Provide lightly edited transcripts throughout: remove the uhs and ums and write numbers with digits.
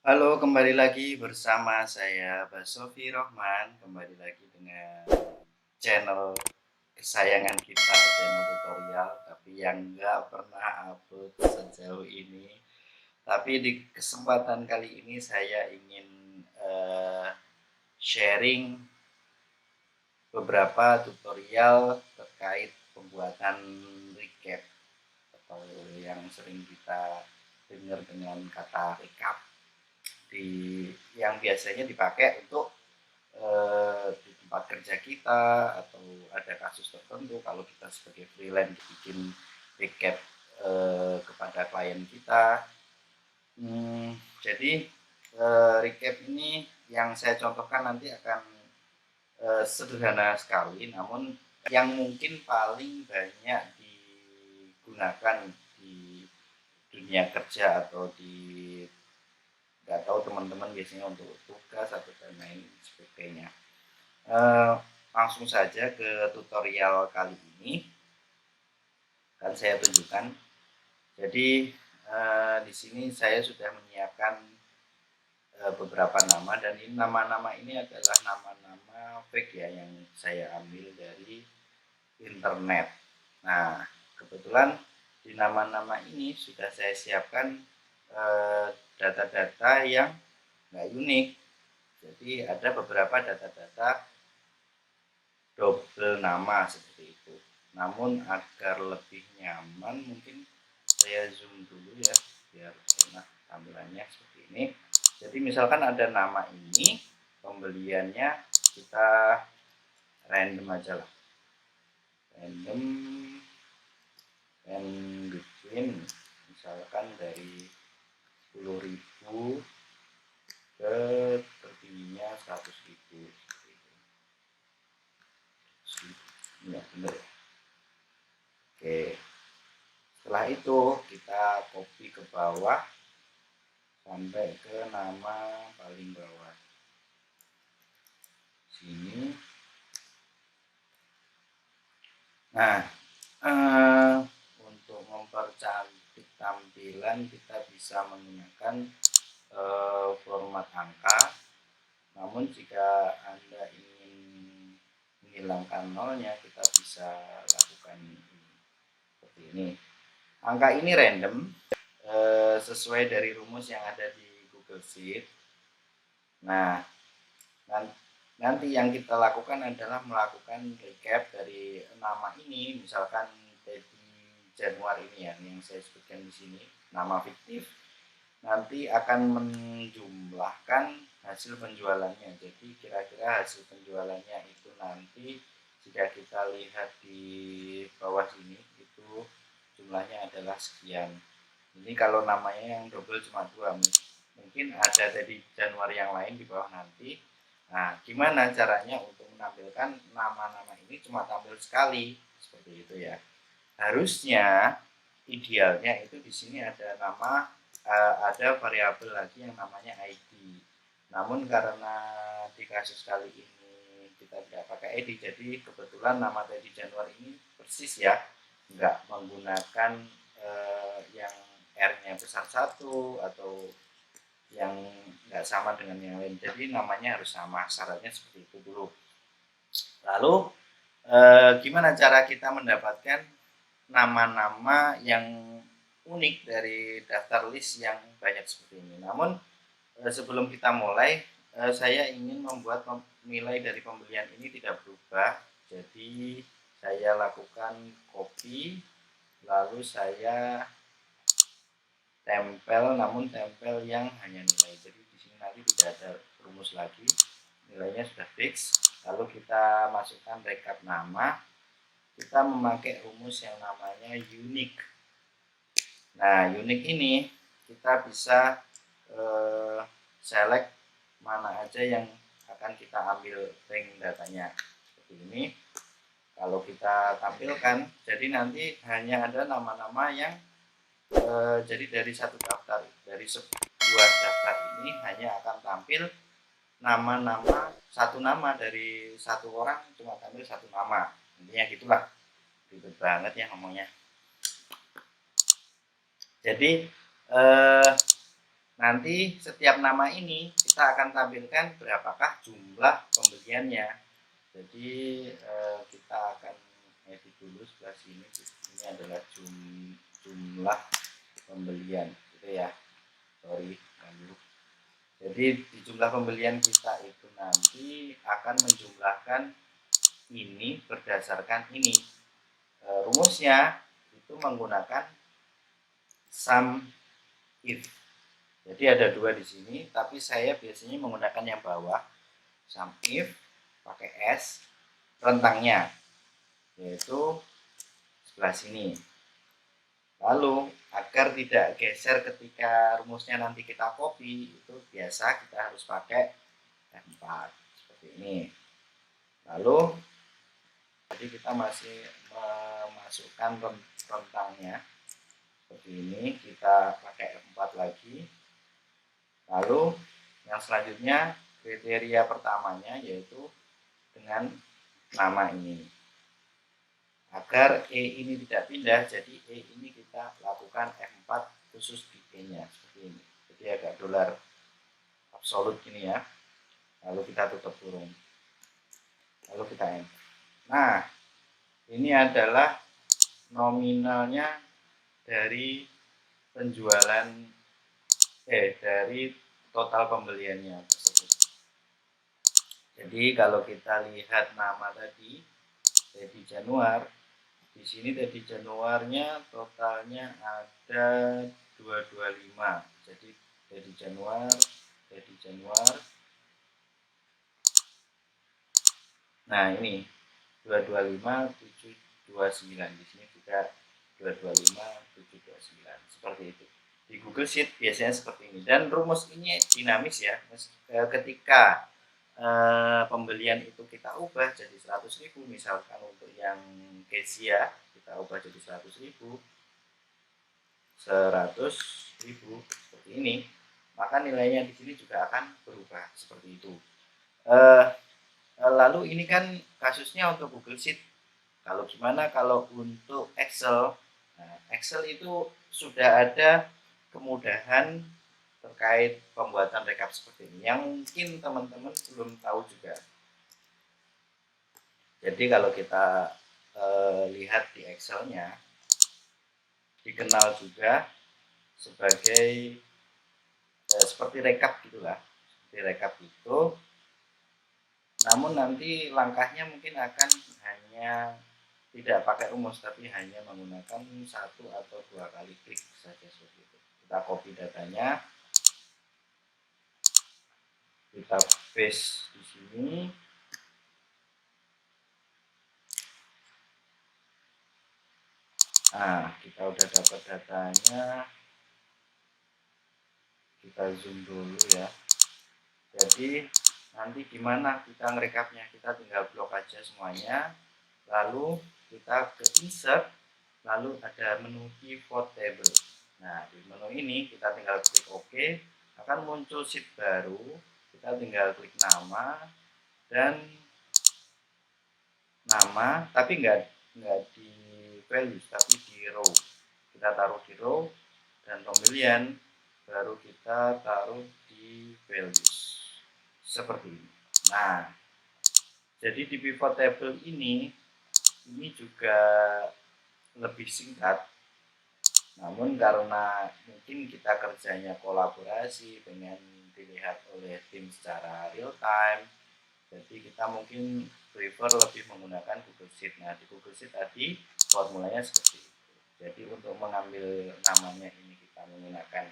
Halo, kembali lagi bersama saya Basofi Rohman, kembali lagi dengan channel kesayangan kita, channel tutorial, tapi yang nggak pernah upload sejauh ini. Tapi di kesempatan kali ini saya ingin sharing beberapa tutorial terkait pembuatan recap atau yang sering kita dengar dengan kata recap di yang biasanya dipakai untuk di tempat kerja kita atau ada kasus tertentu kalau kita sebagai freelance bikin recap kepada klien kita. Jadi recap ini yang saya contohkan nanti akan sederhana sekali, namun yang mungkin paling banyak digunakan di dunia kerja atau di nggak tahu teman-teman biasanya untuk tugas atau dan lain sebagainya. Langsung saja ke tutorial kali ini akan saya tunjukkan. Jadi di sini saya sudah menyiapkan beberapa nama, dan ini nama-nama ini adalah nama-nama fake ya yang saya ambil dari internet. Nah, kebetulan di nama-nama ini sudah saya siapkan data-data yang nggak unik. Jadi ada beberapa data-data double nama seperti itu. Namun agar lebih nyaman mungkin saya zoom dulu ya biar enak tampilannya seperti ini. Jadi misalkan ada nama ini, pembeliannya kita random aja lah. Random and between misalkan dari 10.000 ke tertingginya 100.000. Ya, benar ya. Oke. Setelah itu kita copy ke bawah sampai ke nama paling bawah sini. Nah, untuk mempercantik tampilan kita bisa menggunakan format angka. Namun jika Anda ingin menghilangkan nolnya, kita bisa lakukan seperti ini. Angka ini random sesuai dari rumus yang ada di Google Sheet. Nah, nanti yang kita lakukan adalah melakukan recap dari nama ini, misalkan Dedi Januar ini ya, yang saya sebutkan di sini, nama fiktif. Nanti akan menjumlahkan hasil penjualannya. Jadi kira-kira hasil penjualannya itu nanti jika kita lihat di bawah sini itu jumlahnya adalah sekian. Ini kalau namanya yang double cuma 2, mungkin ada dari Januari yang lain di bawah nanti. Nah, gimana caranya untuk menampilkan nama-nama ini cuma tampil sekali seperti itu ya. Harusnya idealnya itu di sini ada nama, ada variabel lagi yang namanya ID. Namun karena di kasus kali ini kita tidak pakai ID, jadi kebetulan nama tadi Januari ini persis ya, nggak menggunakan yang R-nya besar 1 atau yang nggak sama dengan yang lain. Jadi namanya harus sama, syaratnya seperti itu dulu. Lalu gimana cara kita mendapatkan nama-nama yang unik dari daftar list yang banyak seperti ini. Namun sebelum kita mulai, saya ingin membuat nilai dari pembelian ini tidak berubah. Jadi saya lakukan copy, lalu saya tempel, namun tempel yang hanya nilai. Jadi di sini nanti tidak ada rumus lagi, nilainya sudah fix. Lalu kita masukkan recap nama, kita memakai rumus yang namanya unique. Nah, unique ini kita bisa select mana aja yang akan kita ambil rank datanya seperti ini. Kalau kita tampilkan, jadi nanti hanya ada nama-nama yang jadi dari satu daftar, dari sebuah daftar ini hanya akan tampil nama-nama, satu nama dari satu orang cuma tampil satu nama. Intinya gitulah, ribet banget ya ngomongnya. Jadi nanti setiap nama ini kita akan tampilkan berapakah jumlah pembeliannya. Jadi kita akan edit dulu sebelah sini. Ini adalah jumlah pembelian gitu ya. Sorry, lalu. Jadi di jumlah pembelian kita itu nanti akan menjumlahkan ini berdasarkan ini. Rumusnya itu menggunakan sum if. Jadi ada dua di sini, tapi saya biasanya menggunakan yang bawah, sum if pakai S, rentangnya yaitu sebelah sini. Lalu agar tidak geser ketika rumusnya nanti kita copy, itu biasa kita harus pakai F4 seperti ini. Lalu jadi kita masih memasukkan rentangnya seperti ini, kita pakai F4 lagi. Lalu yang selanjutnya kriteria pertamanya yaitu dengan nama ini. Agar E ini tidak pindah, jadi E ini kita lakukan F4 khusus di E-nya seperti ini. Jadi agak dolar absolut gini ya. Lalu kita tutup kurung. Lalu kita enter. Nah, ini adalah nominalnya dari penjualan dari total pembeliannya tersebut. Jadi kalau kita lihat nama tadi Teddy Januar, di sini Teddy Januarnya totalnya ada 225. Jadi Teddy Januar. Nah, ini 225 729. Di sini juga 225 729. Seperti itu. Di Google Sheet biasanya seperti ini. Dan rumus ini dinamis ya. Ketika pembelian itu kita ubah jadi 100.000, misalkan untuk yang Kezia kita ubah jadi 100.000 seperti ini, maka nilainya di sini juga akan berubah seperti itu. Lalu ini kan kasusnya untuk Google Sheet. Kalau gimana kalau untuk Excel? Nah, Excel itu sudah ada kemudahan terkait pembuatan rekap seperti ini yang mungkin teman-teman belum tahu juga. Jadi kalau kita lihat di Excel-nya, dikenal juga sebagai seperti rekap gitulah, seperti rekap itu. Namun nanti langkahnya mungkin akan hanya tidak pakai rumus, tapi hanya menggunakan 1 atau 2 kali klik saja seperti itu. Kita copy datanya, kita paste di sini. Nah, kita udah dapat datanya. Kita zoom dulu ya. Jadi nanti gimana kita ngerekapnya? Kita tinggal blok aja semuanya. Lalu kita ke insert, lalu ada menu pivot table. Nah, di menu ini kita tinggal klik OK, akan muncul sheet baru. Kita tinggal klik nama dan nama, tapi nggak di values, tapi di row. Kita taruh di row dan pembelian baru kita taruh di values seperti ini. Nah, jadi di pivot table ini juga lebih singkat. Namun karena mungkin kita kerjanya kolaborasi dengan dilihat oleh tim secara real time, jadi kita mungkin prefer lebih menggunakan Google Sheet. Nah, di Google Sheet tadi formulanya seperti itu. Jadi untuk mengambil namanya ini kita menggunakan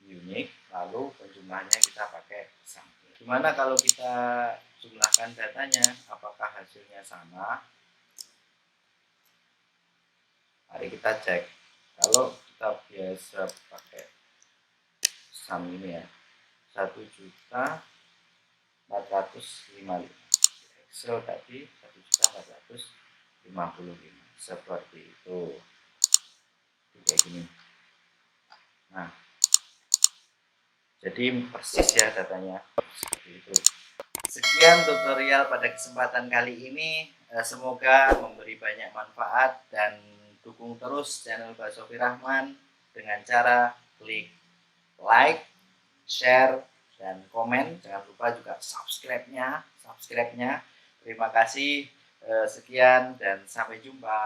unique, lalu penjumlahannya kita pakai sum. Gimana kalau kita jumlahkan datanya, apakah hasilnya sama? Mari kita cek. Kalau kita biasa pakai sum ini ya, 1.455. Excel tadi 1.455 seperti itu. Kayak gini. Nah, jadi persis ya datanya seperti itu. Sekian tutorial pada kesempatan kali ini. Semoga memberi banyak manfaat dan dukung terus channel Pak Sofi Rahman dengan cara klik like, share, dan komen. Jangan lupa juga subscribe-nya. Terima kasih, sekian dan sampai jumpa.